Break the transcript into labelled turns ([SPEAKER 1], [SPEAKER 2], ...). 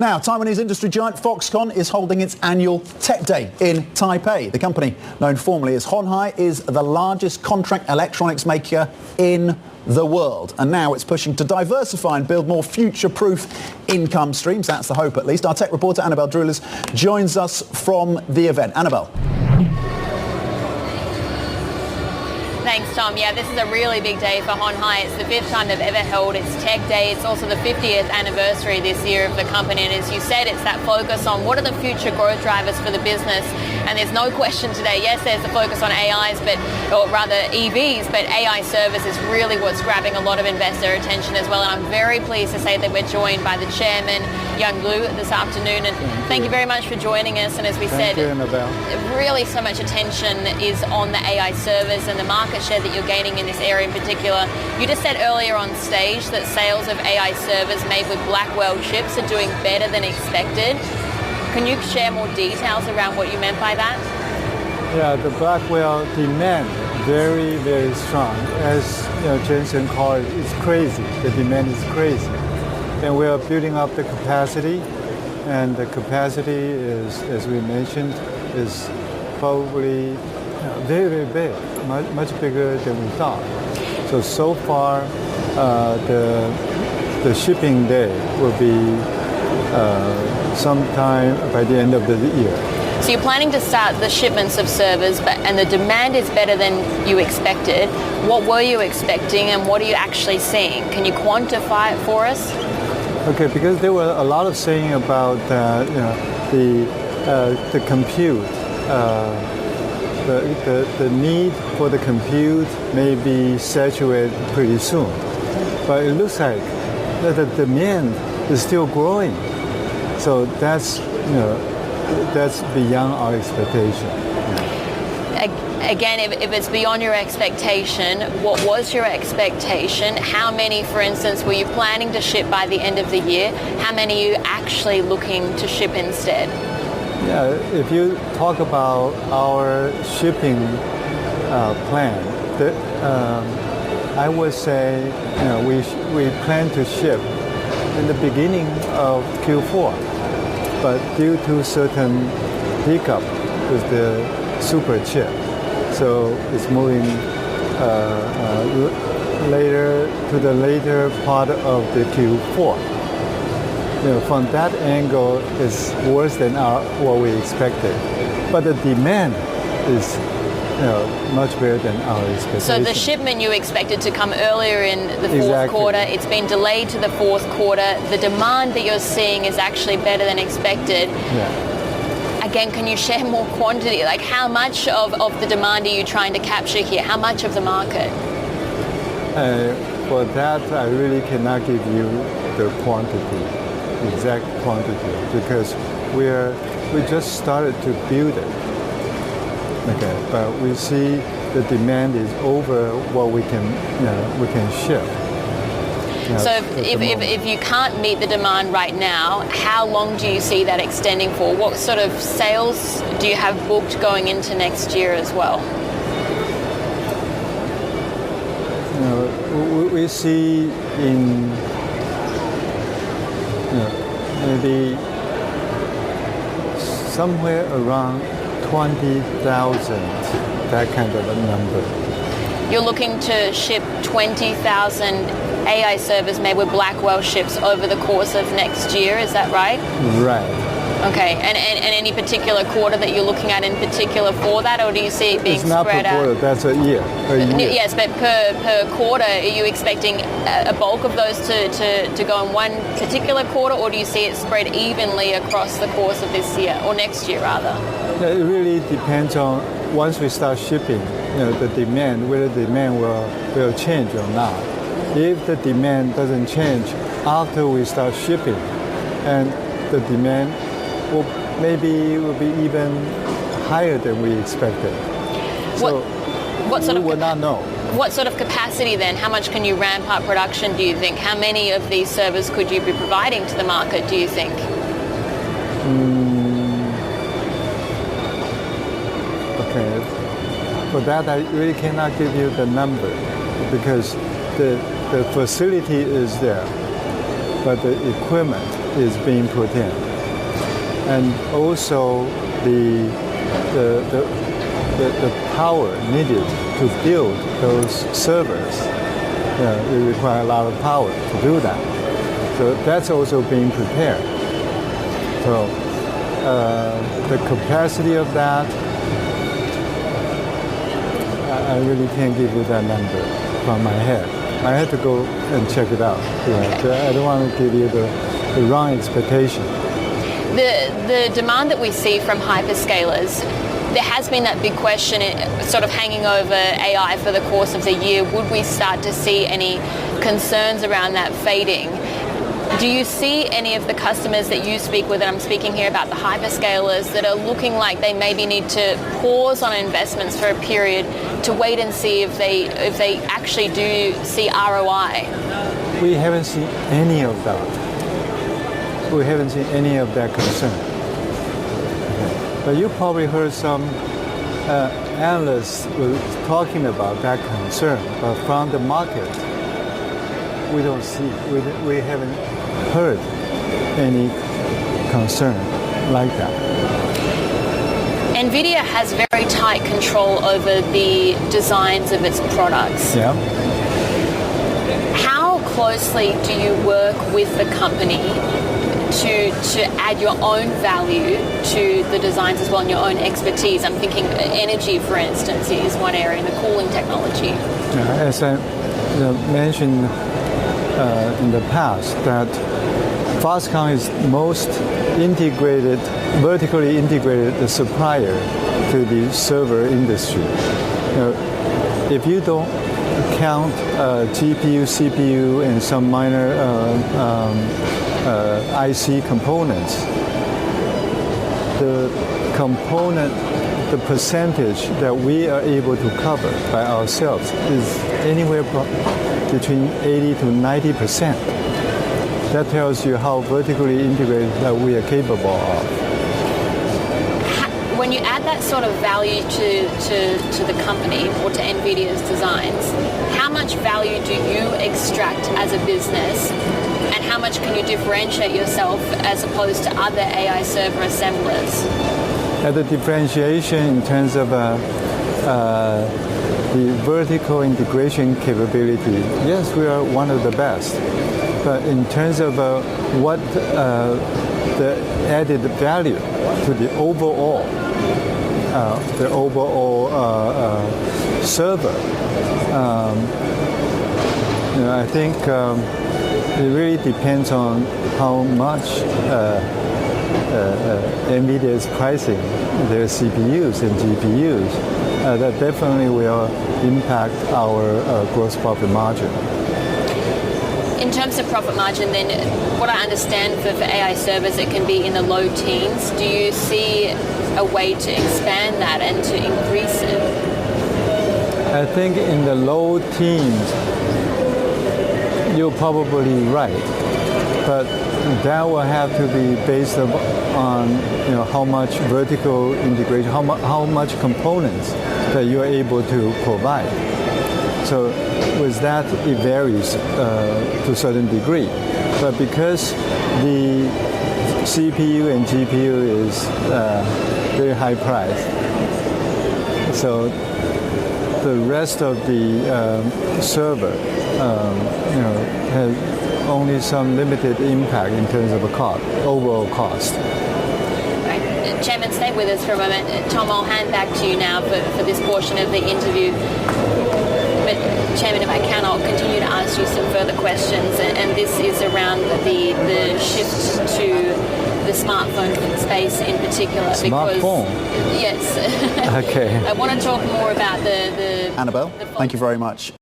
[SPEAKER 1] Now, Taiwanese industry giant Foxconn is holding its annual Tech Day in Taipei. The company, known formerly as Hon Hai, is the largest contract electronics maker in the world. And now it's pushing to diversify and build more future-proof income streams. That's the hope, at least. Our tech reporter, Annabelle Droulers, joins us from the event. Annabelle.
[SPEAKER 2] Thanks, Tom. Yeah, this is a really big day for Hon Hai. It's the 5th time they've ever held its Tech Day. It's also the 50th anniversary this year of the company. And as you said, it's that focus on what are the future growth drivers for the business. And there's no question today, yes, there's the focus on AIs, or rather EVs, but AI service is really what's grabbing a lot of investor attention as well. And I'm very pleased to say that we're joined by the chairman, Young Lu, this afternoon. And thank you very much for joining us. And as we said,
[SPEAKER 3] Annabelle.
[SPEAKER 2] Really so much attention is on the AI service and the market share that you're gaining in this area in particular. You just said earlier on stage that sales of AI servers made with Blackwell chips are doing better than expected. Can you share more details around what you meant by that?
[SPEAKER 3] Yeah, the Blackwell demand very, very strong. As you know, Jensen called it, it's crazy. The demand is crazy. And we are building up the capacity. And the capacity is, as we mentioned, is probably very, very big, much bigger than we thought. So far, the shipping day will be sometime by the end of the year.
[SPEAKER 2] So you're planning to start the shipments of servers, and the demand is better than you expected. What were you expecting, and what are you actually seeing? Can you quantify it for us?
[SPEAKER 3] Okay, because there were a lot of saying about the compute. The need for the compute may be saturated pretty soon, but it looks like that the demand is still growing. So that's beyond our expectation.
[SPEAKER 2] Again, if it's beyond your expectation, what was your expectation? How many, for instance, were you planning to ship by the end of the year? How many are you actually looking to ship instead?
[SPEAKER 3] Yeah, if you talk about our shipping plan, I would say we plan to ship in the beginning of Q4, but due to certain hiccup with the super chip, so it's moving later to the later part of the Q4. From that angle, it's worse than what we expected. But the demand is much better than our expectation.
[SPEAKER 2] So the shipment you expected to come earlier in the fourth quarter, it's been delayed to the fourth quarter. The demand that you're seeing is actually better than expected.
[SPEAKER 3] Yeah.
[SPEAKER 2] Again, can you share more quantity? Like how much of the demand are you trying to capture here? How much of the market?
[SPEAKER 3] For that, I really cannot give you the exact quantity, because we just started to build it. Okay, but we see the demand is over what we can ship.
[SPEAKER 2] So if you can't meet the demand right now, how long do you see that extending for? What sort of sales do you have booked going into next year as well?
[SPEAKER 3] We see in maybe somewhere around 20,000, that kind of a number.
[SPEAKER 2] You're looking to ship 20,000 AI servers made with Blackwell chips over the course of next year, is that right?
[SPEAKER 3] Right.
[SPEAKER 2] Okay, and any particular quarter that you're looking at in particular for that, or do you see it being spread out?
[SPEAKER 3] It's not per quarter, that's a year.
[SPEAKER 2] Yes, but per quarter, are you expecting a bulk of those to go in one particular quarter, or do you see it spread evenly across the course of this year, or next year rather?
[SPEAKER 3] It really depends on, once we start shipping, the demand, whether the demand will change or not. If the demand doesn't change after we start shipping, and the demand will be even higher than we expected. So we will not know.
[SPEAKER 2] What sort of capacity then? How much can you ramp up production, do you think? How many of these servers could you be providing to the market, do you think?
[SPEAKER 3] Okay. For that, I really cannot give you the number, because the facility is there. but the equipment is being put in. And also the power needed to build those servers, it requires a lot of power to do that. So that's also being prepared. So the capacity of that, I really can't give you that number from my head. I had to go and check it out. I don't want to give you the wrong expectation.
[SPEAKER 2] The demand that we see from hyperscalers, there has been that big question sort of hanging over AI for the course of the year. Would we start to see any concerns around that fading? Do you see any of the customers that you speak with, and I'm speaking here about the hyperscalers, that are looking like they maybe need to pause on investments for a period to wait and see if they actually do see ROI?
[SPEAKER 3] We haven't seen any of that. We haven't seen any of that concern. But you probably heard some analysts were talking about that concern, but from the market, we don't see, we haven't heard any concern like that.
[SPEAKER 2] Nvidia has very tight control over the designs of its products.
[SPEAKER 3] Yeah.
[SPEAKER 2] How closely do you work with the company to add your own value to the designs as well and your own expertise? I'm thinking energy, for instance, is one area, and the cooling technology.
[SPEAKER 3] As I mentioned in the past, that Foxconn is most integrated, vertically integrated supplier to the server industry. If you don't count GPU, CPU, and some minor IC components, the percentage that we are able to cover by ourselves is anywhere between 80 to 90%. That tells you how vertically integrated that we are capable of.
[SPEAKER 2] When you add that sort of value to the company or to Nvidia's designs, how much value do you extract as a business, and how much can you differentiate yourself as opposed to other AI server assemblers?
[SPEAKER 3] The differentiation in terms of the vertical integration capability, yes, we are one of the best. But in terms of what the added value to the overall server, I think it really depends on how much Nvidia is pricing their CPUs and GPUs. That definitely will impact our gross profit margin.
[SPEAKER 2] In terms of profit margin, then, what I understand for AI servers, it can be in the low teens. Do you see a way to expand that and to increase it?
[SPEAKER 3] I think in the low teens, you're probably right, but that will have to be based on how much vertical integration, how much components that you are able to provide. So with that, it varies to a certain degree. But because the CPU and GPU is very high priced, so the rest of the server has only some limited impact in terms of overall cost.
[SPEAKER 2] Right. Chairman, stay with us for a moment. Tom, I'll hand back to you now for this portion of the interview. But Chairman, if I can, I'll continue to ask you some further questions, and this is around the shift to the smartphone space in particular.
[SPEAKER 3] Smartphone?
[SPEAKER 2] Yes.
[SPEAKER 3] Okay.
[SPEAKER 2] I want to talk more about the
[SPEAKER 1] Annabelle, thank you very much.